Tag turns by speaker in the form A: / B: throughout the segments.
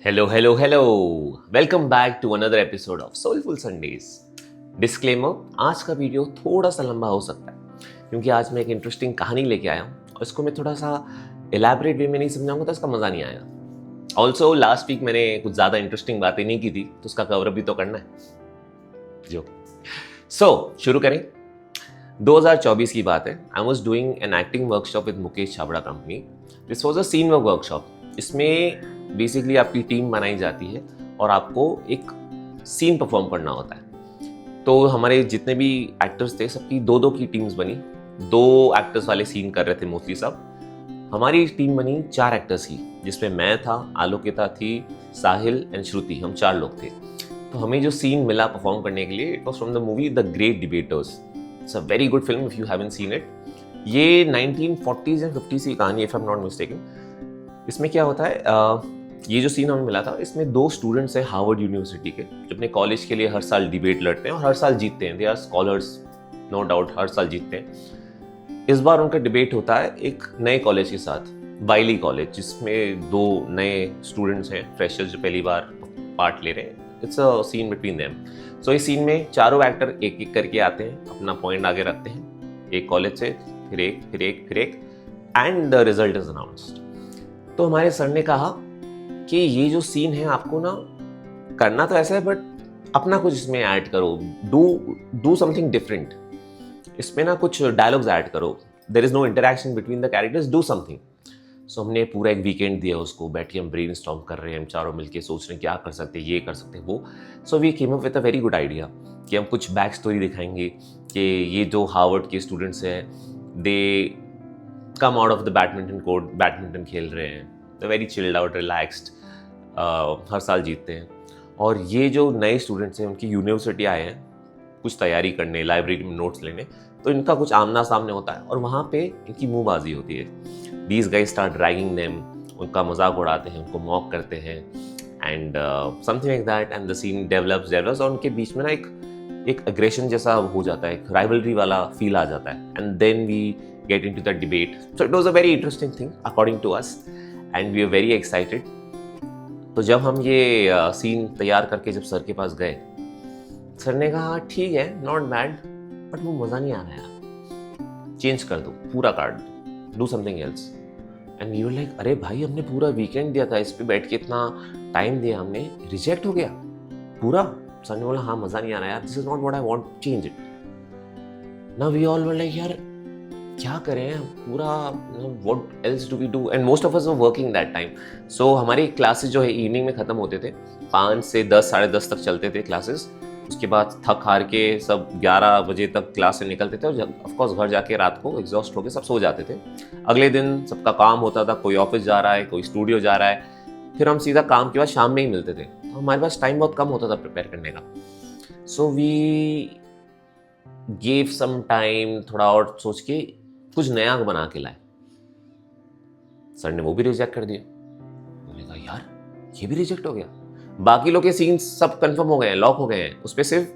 A: Hello hello hello welcome back to another episode of soulful Sundays. Disclaimer, आज का video थोड़ा सा लंबा हो सकता है क्योंकि आज मैं एक इंटरेस्टिंग कहानी लेके आया हूँ और इसको मैं थोड़ा सा एलैबोरेट वे में नहीं समझाऊंगा तो इसका मज़ा नहीं आएगा। ऑल्सो लास्ट वीक मैंने कुछ ज़्यादा इंटरेस्टिंग बातें नहीं की थी तो उसका कवर भी तो करना है जो। शुरू करें। 2024 की बात है। I was doing an acting workshop with Mukesh Chhabra company. This was a scene work workshop. इसमें बेसिकली आपकी टीम बनाई जाती है और आपको एक सीन परफॉर्म करना होता है। तो हमारे जितने भी एक्टर्स थे सबकी दो दो की टीम्स बनी। 2 एक्टर्स वाले सीन कर रहे थे मोस्टली सब। हमारी टीम बनी 4 एक्टर्स की, जिसमें मैं था, आलोकिता थी, साहिल एंड श्रुति। हम 4 लोग थे। तो हमें जो सीन मिला परफॉर्म करने के लिए, it was from the movie the great debtors. It's a very good film if you haven't seen it. ये 1940s एंड 50s की कहानी, if I am not mistaken. इसमें क्या होता है, ये जो सीन हमें मिला था, इसमें 2 स्टूडेंट्स हैं हार्वर्ड यूनिवर्सिटी के, जो अपने कॉलेज के लिए हर साल डिबेट लड़ते हैं और हर साल जीतते हैं। They are scholars, no doubt, हर साल जीतते हैं। इस बार उनका डिबेट होता है एक नए कॉलेज के साथ, वाइली कॉलेज, जिसमें 2 नए स्टूडेंट्स हैं, फ्रेशर्स, जो पहली बार पार्ट ले रहे हैं। It's a scene between them. So इस सीन में चारों एक्टर एक एक करके आते हैं, अपना पॉइंट आगे रखते हैं, एक कॉलेज से, फिर एक, and the result is announced. तो हमारे सर ने कहा कि ये जो सीन है आपको ना करना तो ऐसा है, बट अपना कुछ इसमें ऐड करो, डू समथिंग डिफरेंट। इसमें ना कुछ डायलॉग्स ऐड करो। There is no interaction between the characters, do something. So हमने पूरा एक वीकेंड दिया उसको, बैठ के हम ब्रेनस्टॉर्म कर रहे हैं, हम चारों मिलके सोच रहे हैं क्या कर सकते हैं, ये कर सकते हैं वो। So we came up with a very good idea कि हम कुछ बैक स्टोरी दिखाएंगे कि ये जो हार्वर्ड के स्टूडेंट्स हैं, they come out of the badminton court, badminton खेल रहे हैं, the very chilled out, relaxed, हर साल जीतते हैं। और ये जो नए स्टूडेंट्स हैं, उनकी यूनिवर्सिटी आए हैं कुछ तैयारी करने, लाइब्रेरी में नोट्स लेने, तो इनका कुछ आमना सामने होता है और वहाँ पे इनकी मुंहबाजी होती है। These guys start dragging them, उनका मजाक उड़ाते हैं, उनको मॉक करते हैं, and something like that, and the scene develops और उनके बीच में ना एक अग्रेशन जैसा हो जाता है, एक राइवलरी वाला फील आ जाता है, and then we get into the debate. So it was a very interesting thing according to us, and we are very excited. तो जब हम ये सीन तैयार करके जब सर के पास गए, सर ने कहा ठीक है, नॉट बैड, बट वो मज़ा नहीं आ रहा यार, चेंज कर दो, पूरा काट दो, do something else. And we were like, अरे भाई हमने पूरा वीकेंड दिया था, इस पे बैठ के इतना टाइम दिया, हमने रिजेक्ट हो गया पूरा। सर ने बोला हाँ मज़ा नहीं आ रहा यार, this is not what I want, change it. Now we all were like यार क्या करें पूरा, what else do we do, and most of us were working that time. So हमारी क्लासेस जो है इवनिंग में ख़त्म होते थे, 5 से 10, साढ़े 10 तक चलते थे क्लासेस। उसके बाद थक हार के सब 11 बजे तक क्लास से निकलते थे और ऑफकोर्स घर जाके रात को एग्जॉस्ट होके सब सो जाते थे। अगले दिन सबका काम होता था, कोई ऑफिस जा रहा है, कोई स्टूडियो जा रहा है, फिर हम सीधा काम के बाद शाम में ही मिलते थे। तो हमारे पास टाइम बहुत कम होता था प्रिपेयर करने का। So we gave some time, थोड़ा और सोच के कुछ नया बना के लाए। सर ने वो भी रिजेक्ट कर दिया। मैंने कहा यार ये भी रिजेक्ट हो गया, बाकी लोग के सीन्स सब कंफर्म हो गए हैं, लॉक हो गए हैं, उस पर सिर्फ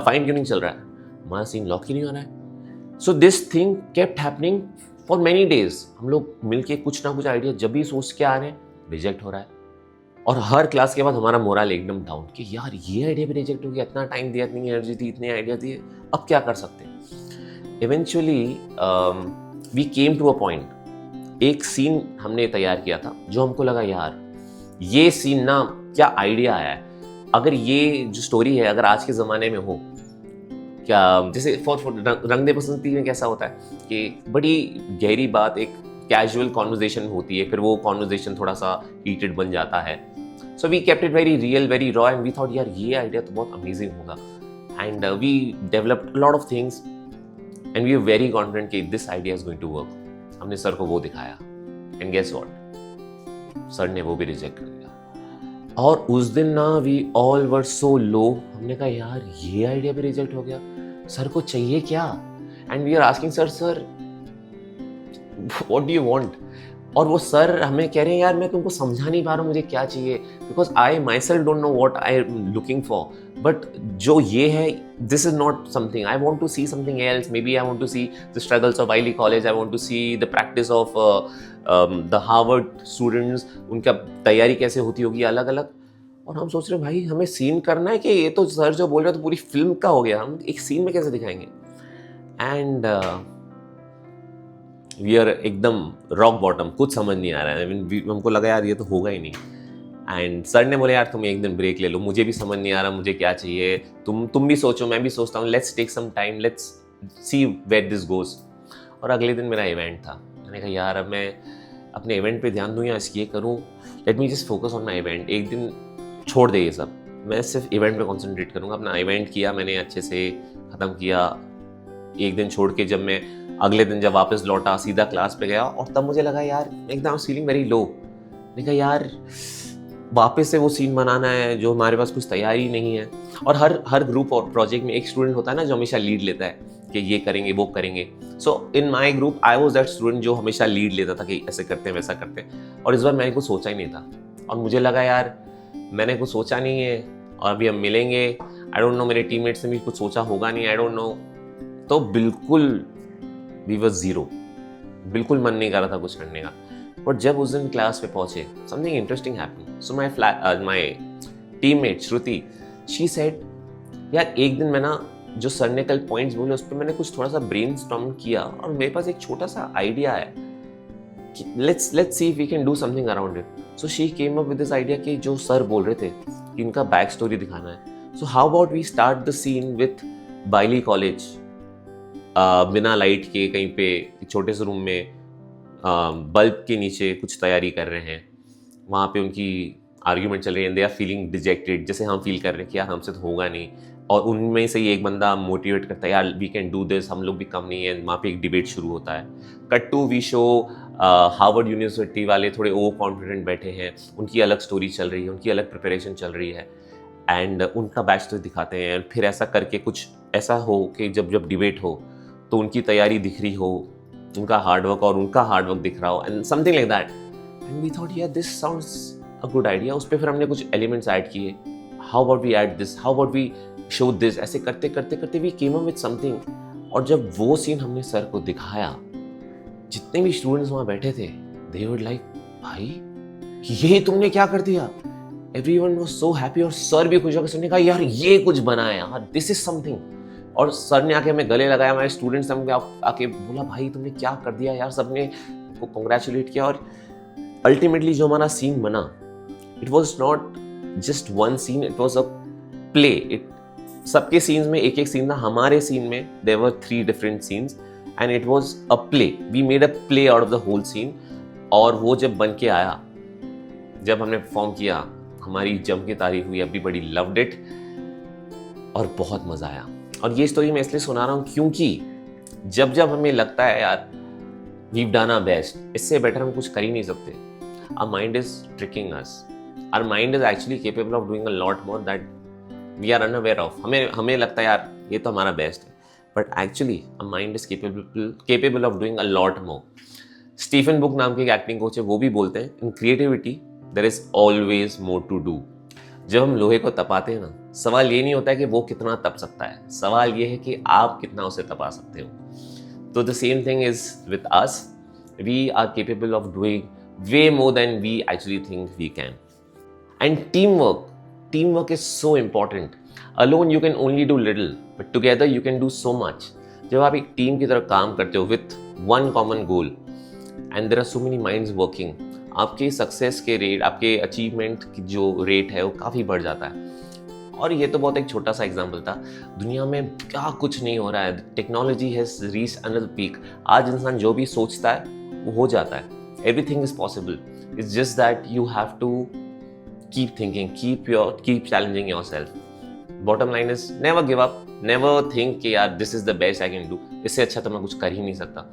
A: फाइन ट्यूनिंग चल रहा है, हमारा सीन लॉक ही नहीं हो रहा है। So this thing kept happening for many days. हम लोग मिलके कुछ ना कुछ आइडिया जब भी सोच के आ रहे हैं, रिजेक्ट हो रहा है। और हर क्लास के बाद हमारा मोरल एकदम डाउन कि यार ये आइडिया भी रिजेक्ट हो गया, इतना टाइम दिया, इतनी एनर्जी दी, इतने आइडिया दिए, अब क्या कर सकते हैं। Eventually we came to a point. एक सीन हमने तैयार किया था जो हमको लगा यार ये सीन ना क्या आइडिया आया है, अगर ये जो स्टोरी है अगर आज के ज़माने में हो, क्या जैसे फॉर रंग दे बसंती में कैसा होता है कि बड़ी गहरी बात, एक कैजुअल कॉन्वर्जेशन होती है, फिर वो कॉन्वर्जेशन थोड़ा सा हीटेड बन जाता है। So we kept it very real, very raw, and we thought यार ये आइडिया तो बहुत अमेजिंग होगा, and we developed lot of things, and we are very confident कि this idea is going to work. हमने सर को वो दिखाया, एंड गेस व्हाट, सर ने वो भी रिजेक्ट कर दिया। और उस दिन ना वी ऑल वर सो लो, हमने कहा यार ये आइडिया भी रिजेक्ट हो गया, सर को चाहिए क्या। And we are asking sir what do you want. और वो सर हमें कह रहे हैं यार मैं तुमको समझा नहीं पा रहा हूँ मुझे क्या चाहिए, because I myself don't know what I am looking for, but जो ये है this is not something, I want to see something else, maybe I want to see the struggles of Wiley college, I want to see the practice of the Harvard students, उनका तैयारी कैसे होती होगी अलग अलग। और हम सोच रहे भाई हमें सीन करना है कि ये तो सर जो बोल रहे हैं तो पूरी फिल्म का हो गया, हम एक सीन में कैसे दिखाएंगे। एंड वी आर एकदम रॉक बॉटम, कुछ समझ नहीं आ रहा है। I mean, हमको लगा यार ये तो होगा ही नहीं। एंड सर ने बोले यार तुम एक दिन ब्रेक ले लो, मुझे भी समझ नहीं आ रहा मुझे क्या चाहिए, तुम भी सोचो मैं भी सोचता हूँ, let's take some time, let's see where this goes. और अगले दिन मेरा इवेंट था। मैंने कहा यार अब मैं अपने इवेंट पे ध्यान दूँ या ये करूँ, let me just focus on my event. एक दिन छोड़ दे ये सब, मैं सिर्फ इवेंट पे कॉन्सेंट्रेट करूँगा। अपना इवेंट किया मैंने, अच्छे से ख़त्म किया। एक दिन छोड़ के जब मैं अगले दिन जब वापस लौटा सीधा क्लास पे गया, और तब मुझे लगा यार एकदम फीलिंग वेरी लो। मैंने कहा यार वापस से वो सीन बनाना है जो हमारे पास कुछ तैयारी नहीं है। और हर ग्रुप और प्रोजेक्ट में एक स्टूडेंट होता है ना जो हमेशा लीड लेता है कि ये करेंगे वो करेंगे। So in my group I was that student जो हमेशा लीड लेता था कि ऐसे करते हैं वैसा करते हैं। और इस बार मैंने कुछ सोचा ही नहीं था, और मुझे लगा यार मैंने कुछ सोचा नहीं है और अभी हम मिलेंगे, आई डोंट नो मेरे टीममेट्स ने भी कुछ सोचा होगा नहीं, आई डोंट नो। तो बिल्कुल वी वर जीरो, बिल्कुल मन नहीं कर रहा था कुछ करने का। बट जब उस दिन क्लास पे पहुंचे, something interesting happened. So my teammate Shruti, she said यार एक दिन मैं ना जो सर ने कल पॉइंट्स बोले उस पर मैंने कुछ थोड़ा सा ब्रेनस्टॉर्म किया, और मेरे पास एक छोटा सा आइडिया है कि let's see if we can do something around it. So she came up with this idea कि जो सर बोल रहे थे कि इनका बैक स्टोरी दिखाना है। So how about we start the scene with Wiley college, बिना लाइट के कहीं पे छोटे से रूम में बल्ब के नीचे कुछ तैयारी कर रहे हैं। वहाँ पे उनकी आर्ग्यूमेंट चल रही है, दे आर फीलिंग डिजेक्टेड, जैसे हम फील कर रहे हैं कि यार हमसे तो होगा नहीं। और उनमें से ही एक बंदा मोटिवेट करता है यार वी कैन डू दिस, हम लोग भी कम नहीं है। वहाँ पे एक डिबेट शुरू होता है। Cut to we show Harvard university वाले थोड़े ओवर कॉन्फिडेंट बैठे हैं, उनकी अलग स्टोरी चल रही है, उनकी अलग प्रिपरेशन चल रही है, एंड उनका बैक स्टोरी दिखाते हैं। फिर ऐसा करके कुछ ऐसा हो कि जब डिबेट हो तो उनकी तैयारी दिख रही हो, उनका हार्डवर्क और उनका हार्डवर्क दिख रहा हो, and something like that. And we thought यार this sounds a good idea. उस पर फिर हमने कुछ एलिमेंट्स ऐड किए, how about we add this, how about we show this. ऐसे करते करते करते we came up with something. और जब वो सीन हमने सर को दिखाया, जितने भी स्टूडेंट्स वहाँ बैठे थे दे वर लाइक भाई ये तुमने क्या कर दिया। एवरीवन वाज सो हैप्पी, और सर भी खुश होकर सुनने का यार ये कुछ बना है यार, दिस इज समथिंग। और सर ने आके हमें गले लगाया, हमारे स्टूडेंट्स ने आके बोला भाई तुमने क्या कर दिया यार, सबने को कॉन्ग्रेचुलेट किया। और अल्टीमेटली जो हमारा सीन बना, it was not just one scene, it was a play. It सबके सीन्स में एक एक सीन था, हमारे सीन में there were 3 different scenes and it was a play. We made a play out of the whole scene. और वो जब बन के आया, जब हमने परफॉर्म किया, हमारी जम के तारीफ हुई, एवरीबॉडी लव्ड इट, और बहुत मजा आया। और ये स्टोरी मैं इसलिए सुना रहा हूँ क्योंकि जब जब हमें लगता है यार वीव डन आवर बेस्ट, इससे बेटर हम कुछ कर ही नहीं सकते, our mind is tricking us, our mind is actually capable of doing a lot more that we are unaware of. हमें लगता है यार ये तो हमारा बेस्ट है, but actually our mind is capable of doing a lot more. Stephen book नाम के एक एक्टिंग कोच है, वो भी बोलते हैं in creativity there is always more to do. जब हम लोहे को तपाते हैं ना, सवाल ये नहीं होता है कि वो कितना तप सकता है, सवाल ये है कि आप कितना उसे तपा सकते हो। तो the same thing is with us, we are capable of doing way more than we actually think we can. And team work is so important. Alone you can only do little, but together you can do so much. जब आप एक team की तरह काम करते हो with one common goal and there are so many minds working, आपके success के रेट, आपके अचीवमेंट की जो रेट है वो काफ़ी बढ़ जाता है। और ये तो बहुत एक छोटा सा एग्जांपल था, दुनिया में क्या कुछ नहीं हो रहा है। Technology has reached another peak. आज इंसान जो भी सोचता है वो हो जाता है। Everything is possible, it's just that you have to keep thinking, keep challenging yourself. Bottom line is never give up, never think कि यार this is the best I can do, इससे अच्छा तो मैं कुछ कर ही नहीं सकता।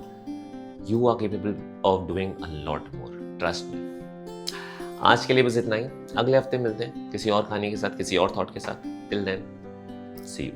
A: You are capable of doing a lot more, trust me. आज के लिए बस इतना ही, अगले हफ्ते मिलते हैं किसी और कहानी के साथ, किसी और थॉट के साथ। Till then, see you.